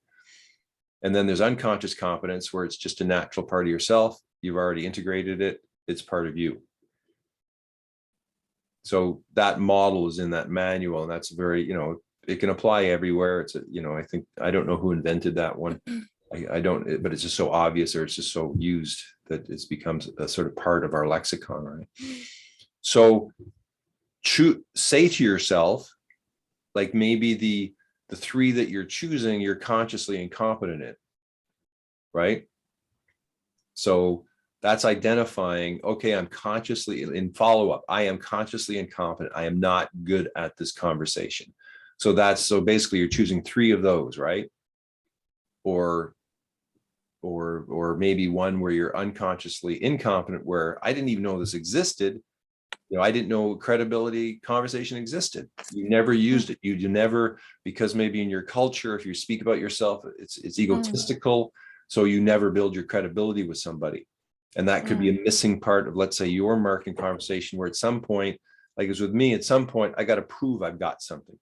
Speaker 1: And then there's unconscious competence where it's just a natural part of yourself. You've already integrated it. It's part of you. So that model is in that manual, and that's very, it can apply everywhere. It's I don't know who invented that one. I don't, but it's just so obvious, or it's just so used that it's becomes a sort of part of our lexicon, right? So say to yourself, like maybe the 3 that you're choosing, you're consciously incompetent in, right? So that's identifying, okay, I'm consciously in follow-up. I am consciously incompetent. I am not good at this conversation. So basically you're choosing 3 of those, right? Or maybe one where you're unconsciously incompetent, where I didn't even know this existed. I didn't know credibility conversation existed. You never used it. You never, because maybe in your culture, if you speak about yourself, it's egotistical. So you never build your credibility with somebody. And that could be a missing part of, let's say, your marketing conversation, where at some point, like it's with me, at some point, I got to prove I've got something.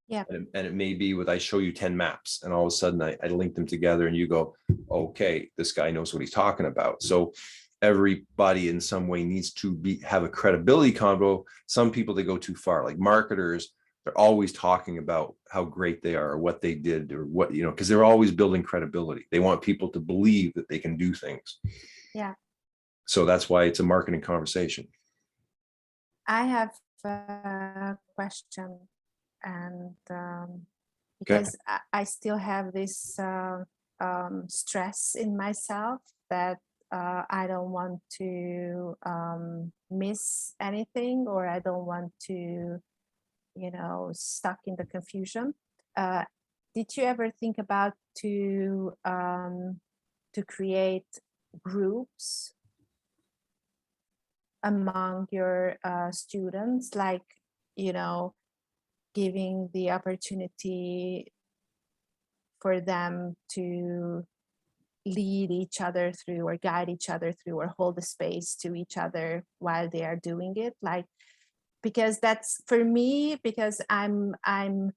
Speaker 2: Yeah.
Speaker 1: And it may be I show you 10 maps, and all of a sudden I link them together and you go, okay, this guy knows what he's talking about. So everybody in some way needs to have a credibility convo. Some people, they go too far, like marketers, they're always talking about how great they are or what they did or what, because they're always building credibility. They want people to believe that they can do things.
Speaker 2: Yeah.
Speaker 1: So that's why it's a marketing conversation.
Speaker 2: I have a question, and because I still have this stress in myself that I don't want to miss anything, or I don't want to, stuck in the confusion. did you ever think about to create groups among your students, like, you know, giving the opportunity for them to lead each other through, or guide each other through, or hold the space to each other while they are doing it? Like, because that's for me, because I'm a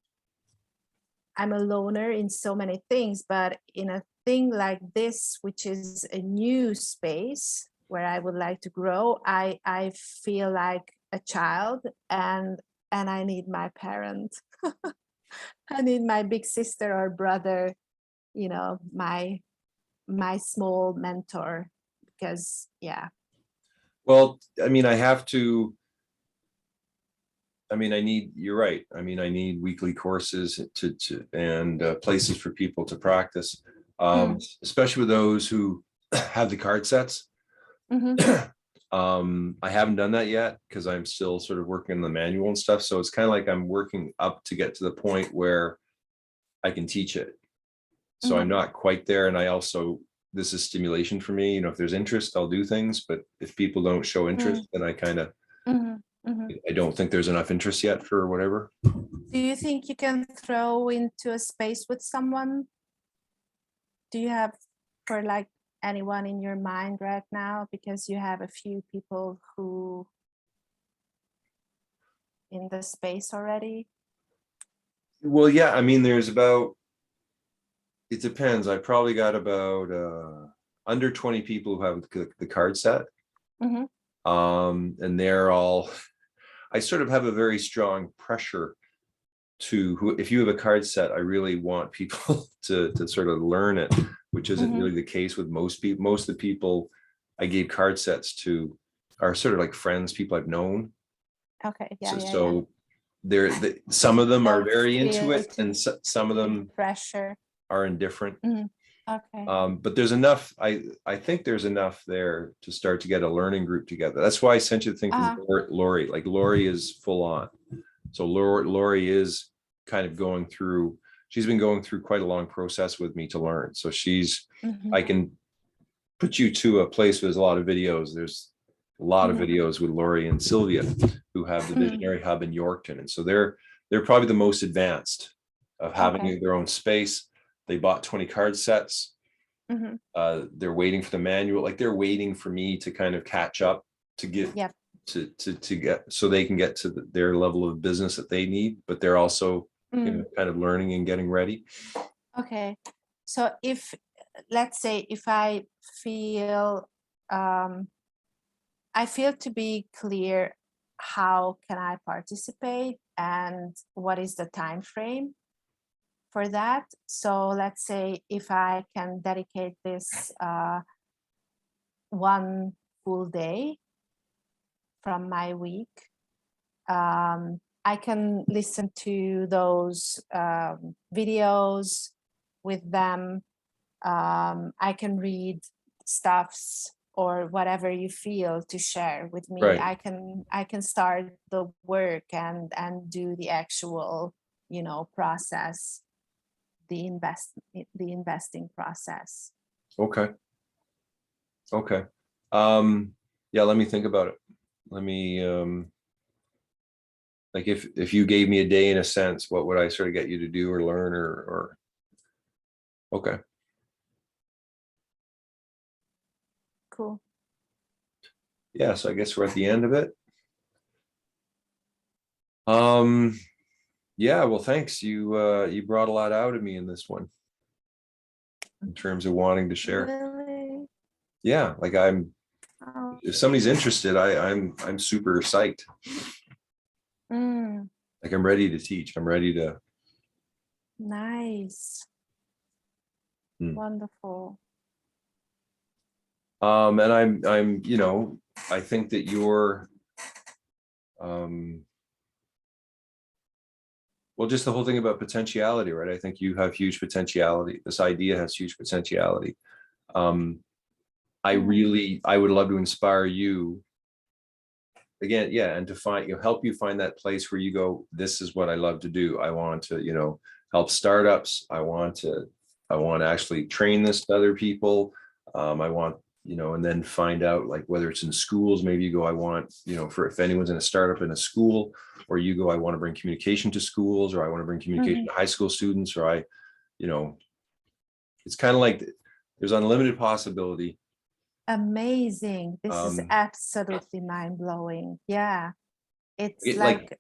Speaker 2: loner in so many things, but in a thing like this, which is a new space where I would like to grow, I feel like a child, and I need my parent. I need my big sister or brother, you know, my small mentor, because yeah.
Speaker 1: Well, I mean, I need, you're right. I mean, I need weekly courses and places for people to practice, especially with those who have the card sets.
Speaker 2: Mm-hmm.
Speaker 1: I haven't done that yet because I'm still sort of working on the manual and stuff. So it's kind of like I'm working up to get to the point where I can teach it. So I'm not quite there. And I also, this is stimulation for me. You know, if there's interest, I'll do things. But if people don't show interest, then I kind of, I don't think there's enough interest yet for whatever.
Speaker 2: Do you think you can throw into a space with someone? Do you have, for like, anyone in your mind right now? Because you have a few people who in the space already.
Speaker 1: Well, yeah, I mean, there's about, it depends. I probably got about under 20 people who have the card set. And they're all, I sort of have a very strong pressure to who, if you have a card set, I really want people to sort of learn it, which isn't really the case with most people. Most of the people I gave card sets to are sort of like friends, people I've known.
Speaker 2: Okay, yeah,
Speaker 1: So they're some of them are
Speaker 2: Don't
Speaker 1: very into
Speaker 2: feel
Speaker 1: it, and some of them
Speaker 2: pressure.
Speaker 1: are indifferent.
Speaker 2: Okay.
Speaker 1: But there's enough, I think there's enough there to start to get a learning group together. That's why I sent you the thing from Lori. Like, Lori is full on. So Lori is kind of going through, she's been going through quite a long process with me to learn. So she's, I can put you to a place where there's a lot of videos. There's a lot of videos with Lori and Sylvia, who have the Visionary Hub in Yorkton. And so they're probably the most advanced of having their own space. They bought 20 card sets. They're waiting for the manual. Like, they're waiting for me to kind of catch up to get to get, so they can get to their level of business that they need, but they're also you know, kind of learning and getting ready.
Speaker 2: Okay. So if, let's say, if I feel to be clear, how can I participate and what is the time frame for that? So let's say if I can dedicate this one full day from my week, I can listen to those videos with them. I can read stuffs or whatever you feel to share with me.
Speaker 1: Right.
Speaker 2: I can start the work and do the actual, you know, process, the investing process.
Speaker 1: Okay. Yeah, let me think about it. Let me like, if you gave me a day, in a sense, what would I sort of get you to do or learn or okay.
Speaker 2: Cool.
Speaker 1: Yeah, so I guess we're at the end of it. Yeah, well, thanks. You brought a lot out of me in this one, in terms of wanting to share.
Speaker 2: Really?
Speaker 1: Yeah, like, if somebody's interested, I'm super psyched. Like, I'm ready to teach. I'm ready to.
Speaker 2: Nice. Wonderful.
Speaker 1: And I'm, you know, I think that you're, well, just the whole thing about potentiality, right? I think you have huge potentiality. This idea has huge potentiality. I would love to inspire you again, yeah, and to find, help you find that place where you go, this is what I love to do. I want to, you know, help startups. I want to actually train this to other people. I want, and then find out, like, whether it's in schools, maybe you go, I want, for if anyone's in a startup in a school, or you go, I want to bring communication to schools, or I want to bring communication to high school students, or it's kind of like there's unlimited possibility.
Speaker 2: Amazing. This is
Speaker 1: Um,
Speaker 2: absolutely mind-blowing. Yeah. It's
Speaker 1: like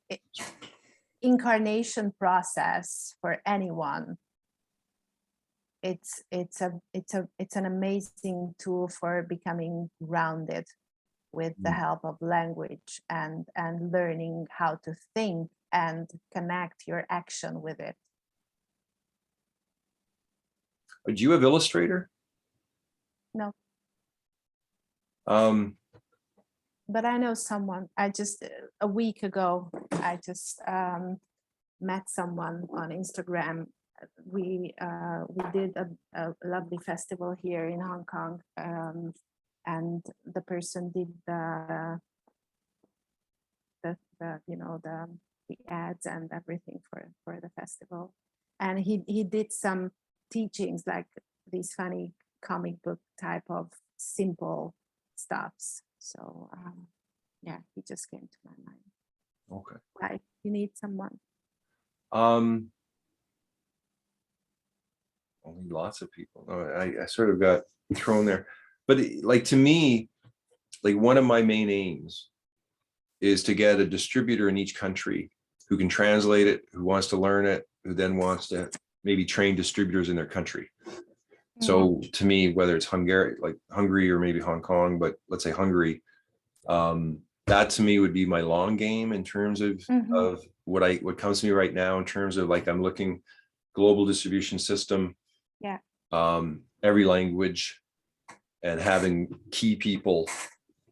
Speaker 2: incarnation process for anyone. It's an amazing tool for becoming grounded with the help of language and learning how to think and connect your action with it.
Speaker 1: do you have Illustrator?
Speaker 2: No,
Speaker 1: Um,
Speaker 2: but I know someone. I just a week ago, I just met someone on Instagram. We did a lovely festival here in Hong Kong, and the person did the the ads and everything for the festival, and he did some teachings, like these funny comic book type of simple stuffs. So yeah, he just came to my mind.
Speaker 1: okay.
Speaker 2: Like, you need someone.
Speaker 1: Only lots of people. No, I sort of got thrown there, but like, to me, like, one of my main aims is to get a distributor in each country who can translate it, who wants to learn it, who then wants to maybe train distributors in their country. So to me, whether it's Hungary or maybe Hong Kong, but let's say Hungary, that to me would be my long game in terms of what comes to me right now, in terms of, like, I'm looking global distribution system,
Speaker 2: Yeah.
Speaker 1: every language, and having key people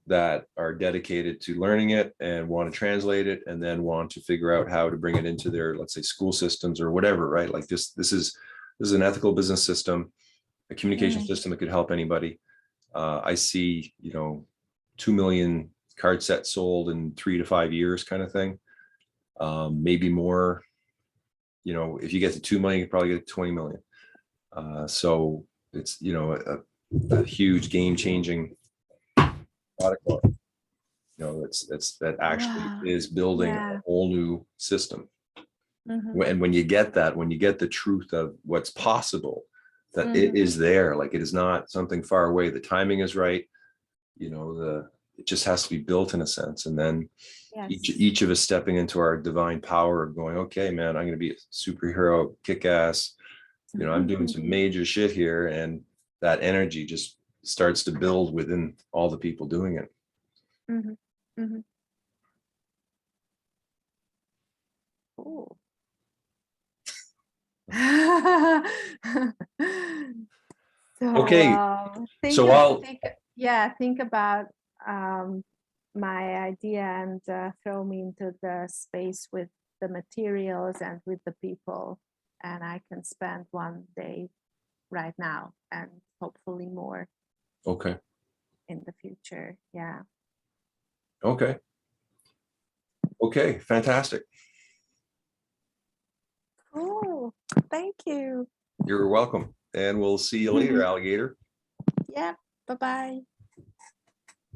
Speaker 1: that are dedicated to learning it and want to translate it, and then want to figure out how to bring it into their, let's say, school systems or whatever, right? Like, this is an ethical business system, a communication system that could help anybody. I see, 2 million card sets sold in 3 to 5 years, kind of thing. Maybe more. If you get to 2 million, you probably get 20 million. So it's, a huge game-changing product line. That actually is building a whole new system. And when you get the truth of what's possible, that it is there, like, it is not something far away. The timing is right. It just has to be built in a sense. And then each of us stepping into our divine power of going, okay, man, I'm going to be a superhero, kick ass. I'm doing some major shit here. And that energy just starts to build within all the people doing it.
Speaker 2: Cool.
Speaker 1: Okay.
Speaker 2: Think about my idea and throw me into the space with the materials and with the people, and I can spend one day right now and hopefully more in the future. Yeah.
Speaker 1: Okay, fantastic.
Speaker 2: Cool. Thank you.
Speaker 1: You're welcome. And we'll see you later, alligator.
Speaker 2: Yeah. Bye-bye.